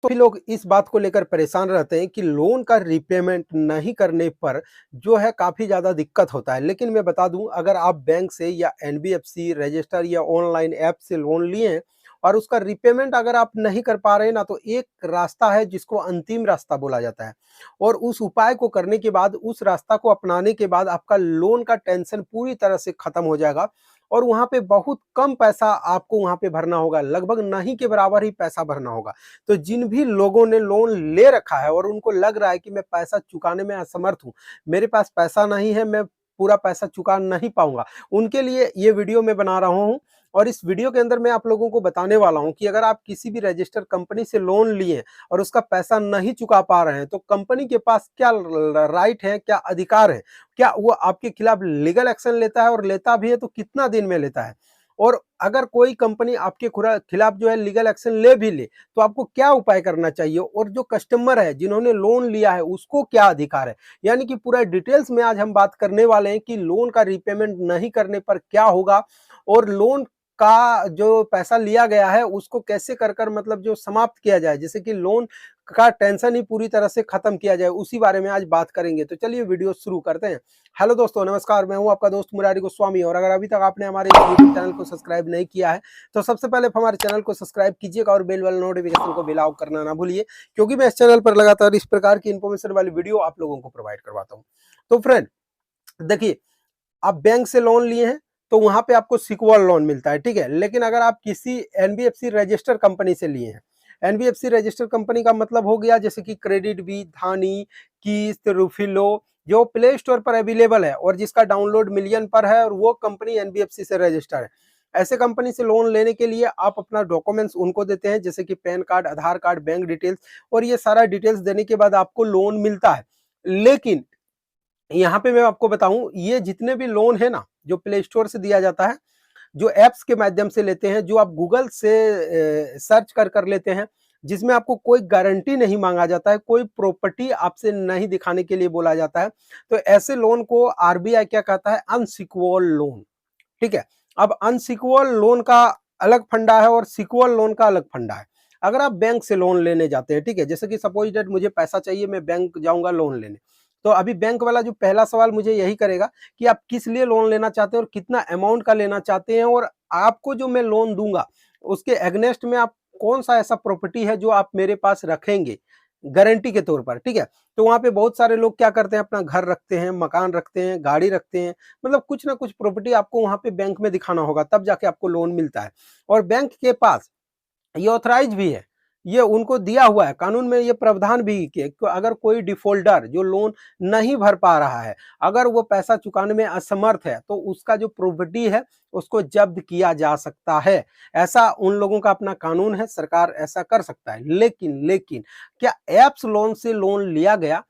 तो भी लोग इस बात को लेकर परेशान रहते हैं कि लोन का रीपेमेंट नहीं करने पर जो है काफ़ी ज़्यादा दिक्कत होता है। लेकिन मैं बता दूँ, अगर आप बैंक से या एनबीएफसी रजिस्टर या ऑनलाइन ऐप से लोन लिए हैं और उसका रीपेमेंट अगर आप नहीं कर पा रहे हैं ना, तो एक रास्ता है जिसको अंतिम रास्ता बोला जाता है। और उस उपाय को करने के बाद, उस रास्ता को अपनाने के बाद आपका लोन का टेंशन पूरी तरह से खत्म हो जाएगा और वहाँ पे बहुत कम पैसा आपको वहाँ पे भरना होगा, लगभग नहीं के बराबर ही पैसा भरना होगा। तो जिन भी लोगों ने लोन ले रखा है और उनको लग रहा है कि मैं पैसा चुकाने में असमर्थ हूँ, मेरे पास पैसा नहीं है, मैं पूरा पैसा चुका नहीं पाऊँगा, उनके लिए ये वीडियो मैं बना रहा हूँ। और इस वीडियो के अंदर मैं आप लोगों को बताने वाला हूँ कि अगर आप किसी भी रजिस्टर्ड कंपनी से लोन लिए और उसका पैसा नहीं चुका पा रहे हैं, तो कंपनी के पास क्या राइट है, क्या अधिकार है, क्या वो आपके खिलाफ लीगल एक्शन लेता है और लेता भी है तो कितना दिन में लेता है। और अगर कोई कंपनी आपके खिलाफ जो है लीगल एक्शन ले भी ले, तो आपको क्या उपाय करना चाहिए और जो कस्टमर है जिन्होंने लोन लिया है उसको क्या अधिकार है। यानी कि पूरा डिटेल्स में आज हम बात करने वाले हैं कि लोन का रीपेमेंट नहीं करने पर क्या होगा और लोन का जो पैसा लिया गया है उसको कैसे कर कर मतलब जो समाप्त किया जाए, जैसे कि लोन का टेंशन ही पूरी तरह से खत्म किया जाए, उसी बारे में आज बात करेंगे। तो चलिए वीडियो शुरू करते हैं। हेलो दोस्तों, नमस्कार, मैं हूं आपका दोस्त मुरारी गोस्वामी और अगर अभी तक आपने हमारे इस यूट्यूब चैनल को सब्सक्राइब नहीं किया है तो सबसे पहले हमारे चैनल को सब्सक्राइब कीजिएगा और बेल वाला नोटिफिकेशन को बेल ऑफ करना ना भूलिए, क्योंकि मैं इस चैनल पर लगातार इस प्रकार की इन्फॉर्मेशन वाली वीडियो आप लोगों को प्रोवाइड करवाता हूँ। तो फ्रेंड देखिए, आप बैंक से लोन लिए हैं तो वहां पे आपको सिक्योर लोन मिलता है, ठीक है। लेकिन अगर आप किसी एनबीएफसी रजिस्टर कंपनी से लिए हैं, एनबीएफसी रजिस्टर कंपनी का मतलब हो गया जैसे कि क्रेडिट बी, धानी, किस्त, रुफिलो, जो प्ले स्टोर पर अवेलेबल है और जिसका डाउनलोड मिलियन पर है और वो कंपनी एनबीएफसी से रजिस्टर है। ऐसे कंपनी से लोन लेने के लिए आप अपना डॉक्यूमेंट्स उनको देते हैं, जैसे कि पैन कार्ड, आधार कार्ड, बैंक डिटेल्स, और ये सारा डिटेल्स देने के बाद आपको लोन मिलता है। लेकिन यहाँ पे मैं आपको बताऊं, ये जितने भी लोन है ना जो प्ले स्टोर से दिया जाता है, जो एप्स के माध्यम से लेते हैं, जो आप गूगल से सर्च कर कर लेते हैं, जिसमें आपको कोई गारंटी नहीं मांगा जाता है, कोई प्रॉपर्टी आपसे नहीं दिखाने के लिए बोला जाता है, तो ऐसे लोन को आरबीआई क्या कहता है, अनसिक्योर्ड लोन, ठीक है। अब अनसिक्योर्ड लोन का अलग फंडा है और सिक्योर्ड लोन का अलग फंडा है। अगर आप बैंक से लोन लेने जाते हैं, ठीक है, जैसे कि सपोज डेट मुझे पैसा चाहिए, मैं बैंक जाऊंगा लोन लेने, तो अभी बैंक वाला जो पहला सवाल मुझे यही करेगा कि आप किस लिए लोन लेना चाहते हैं और कितना अमाउंट का लेना चाहते हैं और आपको जो मैं लोन दूंगा उसके एग्नेस्ट में आप कौन सा ऐसा प्रॉपर्टी है जो आप मेरे पास रखेंगे गारंटी के तौर पर, ठीक है। तो वहां पे बहुत सारे लोग क्या करते हैं, अपना घर रखते हैं, मकान रखते हैं, गाड़ी रखते हैं, मतलब कुछ ना कुछ प्रॉपर्टी आपको वहां पे बैंक में दिखाना होगा, तब जाके आपको लोन मिलता है। और बैंक के पास ये ऑथराइज भी है, ये उनको दिया हुआ है कानून में, ये प्रावधान भी कि अगर कोई डिफॉल्टर जो लोन नहीं भर पा रहा है, अगर वो पैसा चुकाने में असमर्थ है, तो उसका जो प्रॉपर्टी है उसको जब्त किया जा सकता है। ऐसा उन लोगों का अपना कानून है, सरकार ऐसा कर सकता है। लेकिन क्या एप्स लोन से लोन लिया गया,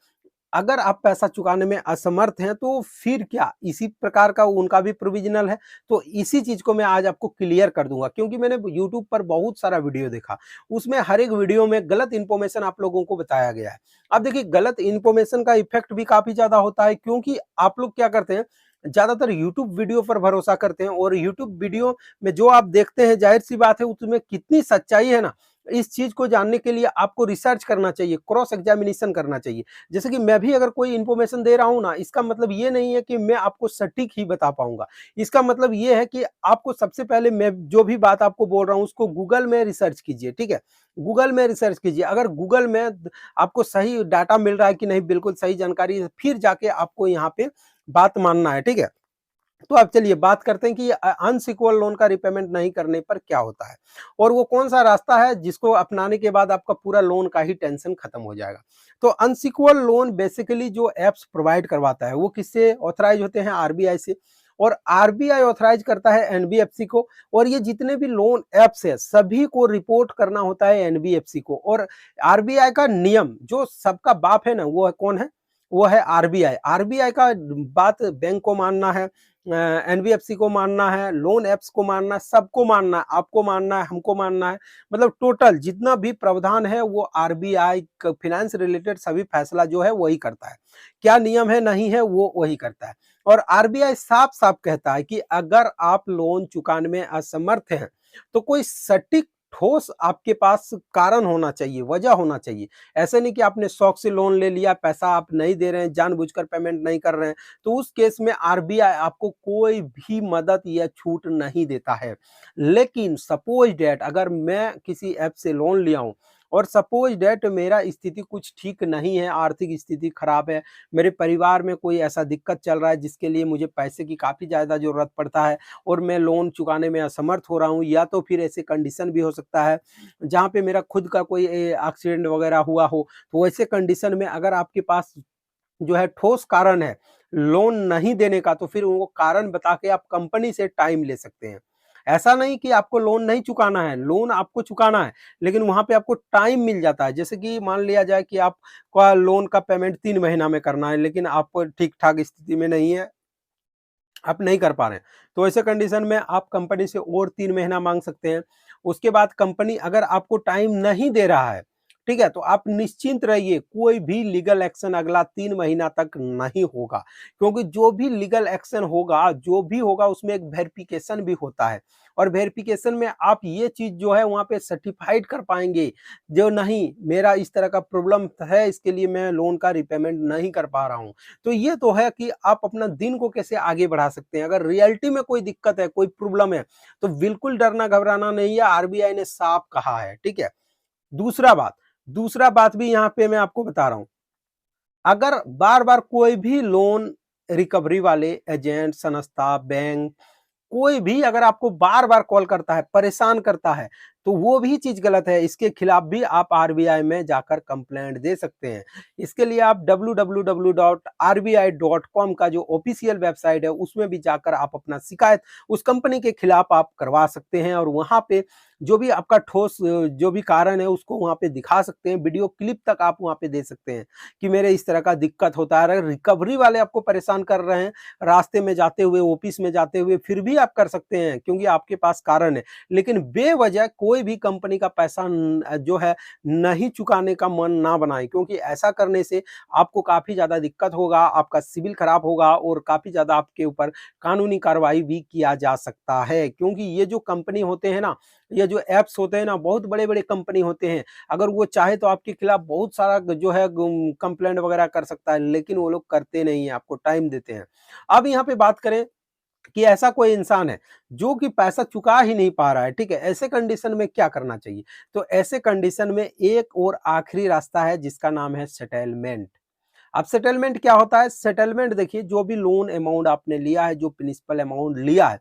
अगर आप पैसा चुकाने में असमर्थ हैं तो फिर क्या इसी प्रकार का उनका भी प्रोविजनल है। तो इसी चीज को मैं आज आपको क्लियर कर दूंगा, क्योंकि मैंने यूट्यूब पर बहुत सारा वीडियो देखा, उसमें हर एक वीडियो में गलत इंफॉर्मेशन आप लोगों को बताया गया है। अब देखिए, गलत इंफॉर्मेशन का इफेक्ट भी काफी ज्यादा होता है, क्योंकि आप लोग क्या करते हैं, ज्यादातर यूट्यूब वीडियो पर भरोसा करते हैं और यूट्यूब वीडियो में जो आप देखते हैं, जाहिर सी बात है उसमें कितनी सच्चाई है ना, इस चीज को जानने के लिए आपको रिसर्च करना चाहिए, क्रॉस एग्जामिनेशन करना चाहिए। जैसे कि मैं भी अगर कोई इन्फॉर्मेशन दे रहा हूं ना, इसका मतलब ये नहीं है कि मैं आपको सटीक ही बता पाऊंगा। इसका मतलब ये है कि आपको सबसे पहले मैं जो भी बात आपको बोल रहा हूं उसको गूगल में रिसर्च कीजिए, ठीक है। गूगल में रिसर्च कीजिए, अगर गूगल में आपको सही डाटा मिल रहा है कि नहीं, बिल्कुल सही जानकारी है, फिर जाके आपको यहाँ पे बात मानना है, ठीक है। तो अब चलिए बात करते हैं कि अनसिक्योर्ड लोन का रिपेमेंट नहीं करने पर क्या होता है और वो कौन सा रास्ता है जिसको अपनाने के बाद आपका पूरा लोन का ही टेंशन खत्म हो जाएगा। तो अनसिक्योर्ड लोन बेसिकली जो एप्स प्रोवाइड करवाता है वो किससे ऑथराइज होते हैं, आरबीआई से, और आरबीआई ऑथराइज करता है एनबीएफसी को। और ये जितने भी लोन एप्स है सभी को रिपोर्ट करना होता है एनबीएफसी को। और आरबीआई का नियम, जो सबका बाप है ना, वो है कौन है, वो है आरबीआई। आरबीआई का बात बैंक को मानना है, एनबीएफसी को मानना है, लोन एप्स को मानना है, सबको मानना है, आपको मानना है, हमको मानना है। मतलब टोटल जितना भी प्रावधान है वो आरबीआई फाइनेंस रिलेटेड सभी फैसला जो है वही करता है, क्या नियम है नहीं है वो वही करता है। और आरबीआई साफ साफ कहता है कि अगर आप लोन चुकाने में असमर्थ हैं तो कोई सटीक ठोस आपके पास कारण होना चाहिए, वजह होना चाहिए। ऐसा नहीं कि आपने शौक से लोन ले लिया, पैसा आप नहीं दे रहे हैं, जानबूझकर पेमेंट नहीं कर रहे हैं, तो उस केस में आरबीआई आपको कोई भी मदद या छूट नहीं देता है। लेकिन सपोज़ दैट अगर मैं किसी ऐप से लोन लिया हूँ और सपोज़ दैट मेरा स्थिति कुछ ठीक नहीं है, आर्थिक स्थिति खराब है, मेरे परिवार में कोई ऐसा दिक्कत चल रहा है जिसके लिए मुझे पैसे की काफ़ी ज़्यादा ज़रूरत पड़ता है और मैं लोन चुकाने में असमर्थ हो रहा हूँ, या तो फिर ऐसे कंडीशन भी हो सकता है जहाँ पे मेरा खुद का कोई एक्सीडेंट वगैरह हुआ हो, तो वैसे कंडीशन में अगर आपके पास जो है ठोस कारण है लोन नहीं देने का, तो फिर वो कारण बता के आप कंपनी से टाइम ले सकते हैं। ऐसा नहीं कि आपको लोन नहीं चुकाना है, लोन आपको चुकाना है, लेकिन वहाँ पे आपको टाइम मिल जाता है। जैसे कि मान लिया जाए कि आपका लोन का पेमेंट 3 महीना में करना है, लेकिन आप ठीक-ठाक स्थिति में नहीं है, आप नहीं कर पा रहे हैं, तो ऐसे कंडीशन में आप कंपनी से और 3 महीना माँग सकते हैं। उसके बाद कंपनी अगर आपको टाइम नहीं दे रहा है, ठीक है? तो आप निश्चिंत रहिए, कोई भी लीगल एक्शन अगला 3 महीना तक नहीं होगा, क्योंकि जो भी लीगल एक्शन होगा, जो भी होगा उसमें एक वेरिफिकेशन भी होता है और वेरिफिकेशन में आप ये चीज़ जो है वहाँ पे सर्टिफ़ाइड कर पाएँगे, जो नहीं मेरा इस तरह का प्रॉब्लम है, इसके लिए मैं लोन का रीपेमेंट नहीं कर पा रहा हूँ। तो ये तो है कि आप अपना दिन को कैसे आगे बढ़ा सकते हैं। अगर रियलिटी में कोई दिक्कत है, कोई प्रॉब्लम है, तो बिल्कुल डरना घबराना नहीं है, आरबीआई ने साफ कहा है, ठीक है? दूसरा बात दूसरा बात भी यहाँ पे मैं आपको बता रहा हूँ, अगर बार-बार कोई भी लोन रिकवरी वाले एजेंट, संस्था, बैंक कोई भी अगर आपको बार-बार कॉल करता है, परेशान करता है, तो वो भी चीज़ गलत है। इसके खिलाफ भी आप आरबीआई में जाकर कंप्लेंट दे सकते हैं। इसके लिए आप www.rbi.com का जो ऑफ़िशियल वेबसाइट है, उसमें भी जाकर आप अपना शिकायत उस कंपनी के खिलाफ आप करवा सकते हैं और वहाँ पे जो भी आपका ठोस जो भी कारण है, उसको वहाँ पे दिखा सकते हैं। वीडियो क्लिप तक आप वहाँ पे दे सकते हैं कि मेरे इस तरह का दिक्कत होता है। अगर रिकवरी वाले आपको परेशान कर रहे हैं, रास्ते में जाते हुए, ऑफिस में जाते हुए, फिर भी आप कर सकते हैं क्योंकि आपके पास कारण है। लेकिन बेवजह कोई भी कंपनी का पैसा जो है नहीं चुकाने का मन ना बनाएँ, क्योंकि ऐसा करने से आपको काफ़ी ज़्यादा दिक्कत होगा, आपका सिविल खराब होगा और काफ़ी ज़्यादा आपके ऊपर कानूनी कार्रवाई भी किया जा सकता है। क्योंकि ये जो कंपनी होते हैं ना, ये जो ऐप्स होते हैं ना, बहुत बड़े-बड़े कंपनी होते हैं। अगर वो चाहे तो आपके खिलाफ बहुत सारा जो है कंप्लेंट वगैरह कर सकता है, लेकिन वो लोग करते नहीं हैं, आपको टाइम देते हैं। अब यहाँ पे बात करें कि ऐसा कोई इंसान है जो कि पैसा चुका ही नहीं पा रहा है, ठीक है? ऐसे कंडीशन में क्या करना चाहिए? तो ऐसे कंडीशन में एक और आखिरी रास्ता है जिसका नाम है सेटलमेंट। अब सेटलमेंट क्या होता है? सेटलमेंट देखिए, जो भी लोन अमाउंट आपने लिया है, जो प्रिंसिपल अमाउंट लिया है,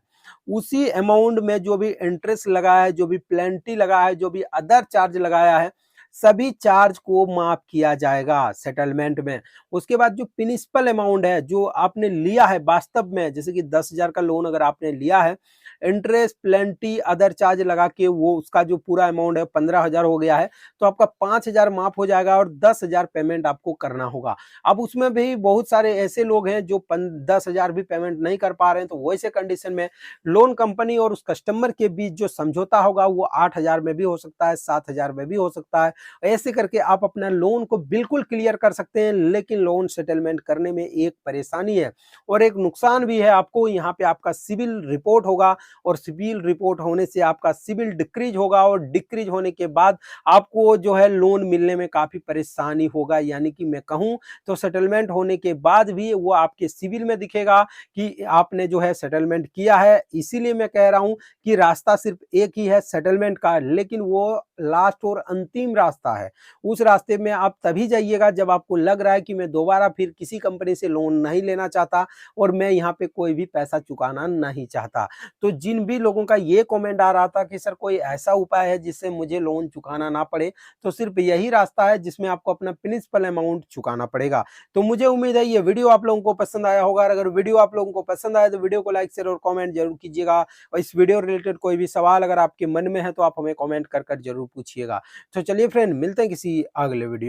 उसी अमाउंट में जो भी इंटरेस्ट लगा है, जो भी पेनल्टी लगा है, जो भी अदर चार्ज लगाया है, सभी चार्ज को माफ किया जाएगा सेटलमेंट में। उसके बाद जो प्रिंसिपल अमाउंट है, जो आपने लिया है वास्तव में, जैसे कि 10,000 का लोन अगर आपने लिया है, इंटरेस्ट, पेनल्टी, अदर चार्ज लगा के वो उसका जो पूरा अमाउंट है 15,000 हो गया है, तो आपका 5,000 माफ हो जाएगा और 10,000 पेमेंट आपको करना होगा। अब उसमें भी बहुत सारे ऐसे लोग हैं जो 10,000 भी पेमेंट नहीं कर पा रहे हैं, तो वैसे कंडीशन में लोन कंपनी और उस कस्टमर के बीच जो समझौता होगा वो 8,000 में भी हो सकता है, 7,000 में भी हो सकता है। ऐसे करके आप अपना लोन को बिल्कुल क्लियर कर सकते हैं, लेकिन लोन सेटलमेंट करने में एक परेशानी है और एक नुकसान भी है आपको। यहाँ पे आपका सिविल रिपोर्ट होगा और सिविल रिपोर्ट होने से आपका सिविल डिक्रीज होगा और डिक्रीज होने के बाद आपको जो है लोन मिलने में काफ़ी परेशानी होगा। यानी कि मैं कहूँ तो सेटलमेंट होने के बाद भी वो आपके सिविल में दिखेगा कि आपने जो है सेटलमेंट किया है। इसीलिए मैं कह रहा हूँ कि रास्ता सिर्फ एक ही है सेटलमेंट का, लेकिन वो लास्ट और अंतिम रास्ता है। उस रास्ते में आप तभी जाइएगा जब आपको लग रहा है कि मैं दोबारा फिर किसी कंपनी से लोन नहीं लेना चाहता और मैं यहाँ पे कोई भी पैसा चुकाना नहीं चाहता। तो जिन भी लोगों का ये कमेंट आ रहा था कि सर कोई ऐसा उपाय है जिससे मुझे लोन चुकाना ना पड़े, तो सिर्फ यही रास्ता है जिसमें आपको अपना प्रिंसिपल अमाउंट चुकाना पड़ेगा। तो मुझे उम्मीद है ये वीडियो आप लोगों को पसंद आया होगा। अगर वीडियो आप लोगों को पसंद आया तो वीडियो को लाइक, शेयर और कमेंट जरूर कीजिएगा और इस वीडियो रिलेटेड कोई भी सवाल अगर आपके मन में है तो आप हमें कमेंट कर जरूर पूछिएगा। तो चलिए फ्रेंड, मिलते हैं किसी अगले वीडियो